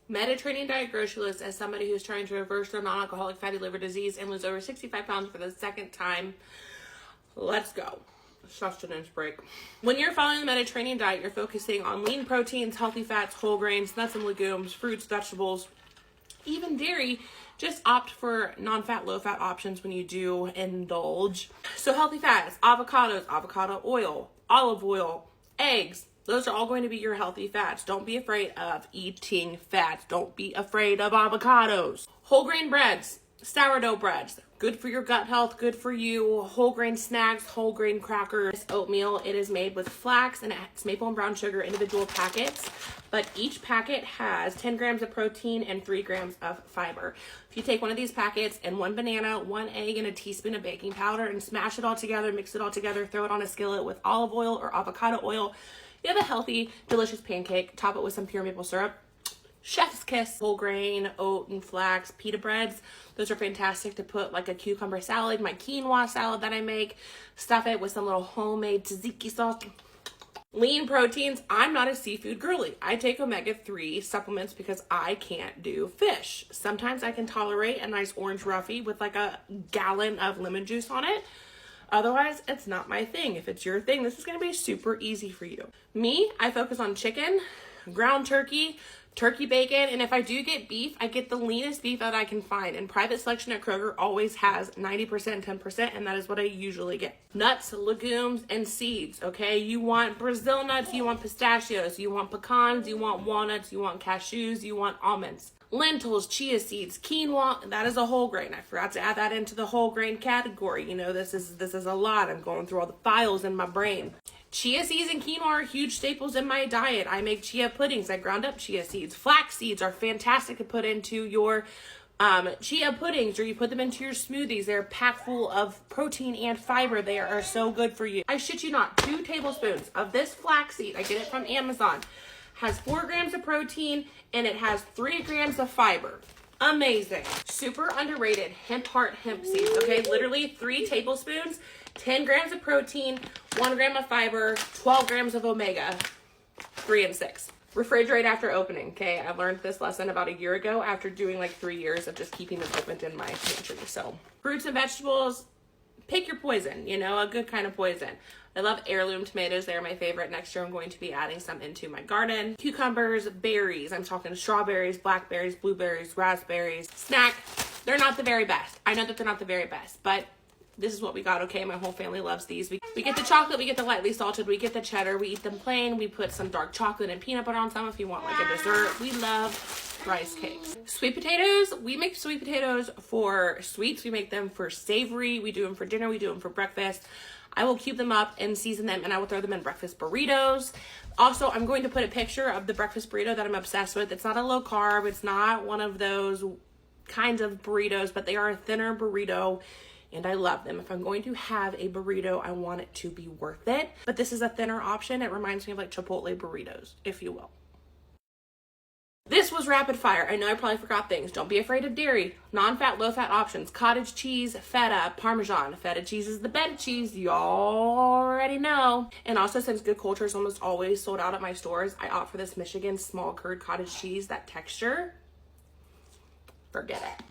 Mediterranean diet grocery list as somebody who's trying to reverse their non-alcoholic fatty liver disease and lose over 65 pounds for the second time. Let's go. Sustenance break. When you're following the Mediterranean diet, you're focusing on lean proteins, healthy fats, whole grains, nuts and legumes, fruits, vegetables, even dairy. Just opt for non-fat, low-fat options when you do indulge. So healthy fats, avocados, avocado oil, olive oil, eggs. Those are all going to be your healthy fats. Don't be afraid of eating fats. Don't be afraid of avocados. Whole grain breads, sourdough breads. Good for your gut health, good for you. Whole grain snacks, whole grain crackers. Oatmeal, it is made with flax and it's maple and brown sugar, individual packets. But each packet has 10 grams of protein and 3 grams of fiber. If you take one of these packets and 1 banana, 1 egg, and a teaspoon of baking powder and smash it all together, mix it all together, throw it on a skillet with olive oil or avocado oil, you have a healthy, delicious pancake. Top it with some pure maple syrup. Chef's kiss. Whole grain, oat and flax, pita breads. Those are fantastic to put like a cucumber salad, my quinoa salad that I make. Stuff it with some little homemade tzatziki sauce. Lean proteins. I'm not a seafood girly. I take omega-3 supplements because I can't do fish. Sometimes I can tolerate a nice orange roughie with like a gallon of lemon juice on it. Otherwise, it's not my thing. If it's your thing, this is going to be super easy for you. Me, I focus on chicken, ground turkey, turkey bacon, and if I do get beef, I get the leanest beef that I can find. And Private Selection at Kroger always has 90%, 10%, and that is what I usually get. Nuts, legumes, and seeds, okay? You want Brazil nuts, you want pistachios, you want pecans, you want walnuts, you want cashews, you want almonds. Lentils, chia seeds, quinoa, that is a whole grain. I forgot to add that into the whole grain category. You know, this is a lot. I'm going through all the files in my brain. Chia seeds and quinoa are huge staples in my diet. I make chia puddings. I ground up chia seeds. Flax seeds are fantastic to put into your chia puddings, or you put them into your smoothies. They're packed full of protein and fiber. They are so good for you. I shit you not, 2 tablespoons of this flax seed, I get it from Amazon, has 4 grams of protein and it has 3 grams of fiber. Amazing. Super underrated hemp heart hemp seeds, okay? Literally 3 tablespoons, 10 grams of protein, 1 gram of fiber, 12 grams of omega, 3 and 6. Refrigerate after opening, okay? I learned this lesson about a year ago after doing like 3 years of just keeping them opened in my pantry. So fruits and vegetables, pick your poison, you know, a good kind of poison. I love heirloom tomatoes. They're my favorite. Next year, I'm going to be adding some into my garden. Cucumbers, berries. I'm talking strawberries, blackberries, blueberries, raspberries. Snack. They're not the very best. I know that they're not the very best, but this is what we got, okay? My whole family loves these. We get the chocolate, we get the lightly salted, we get the cheddar, we eat them plain. We put some dark chocolate and peanut butter on some if you want like a dessert. We love rice cakes. Sweet potatoes. We make sweet potatoes for sweets. We make them for savory. We do them for dinner. We do them for breakfast. I will cube them up and season them, and I will throw them in breakfast burritos. Also, I'm going to put a picture of the breakfast burrito that I'm obsessed with. It's not a low carb. It's not one of those kinds of burritos, but they are a thinner burrito, and I love them. If I'm going to have a burrito, I want it to be worth it. But this is a thinner option. It reminds me of like Chipotle burritos, if you will. This was rapid fire. I know I probably forgot things. Don't be afraid of dairy. Non-fat, low-fat options. Cottage cheese, feta, Parmesan. Feta cheese is the better cheese. Y'all already know. And also, since Good Culture is almost always sold out at my stores, I opt for this Michigan small curd cottage cheese. That texture, forget it.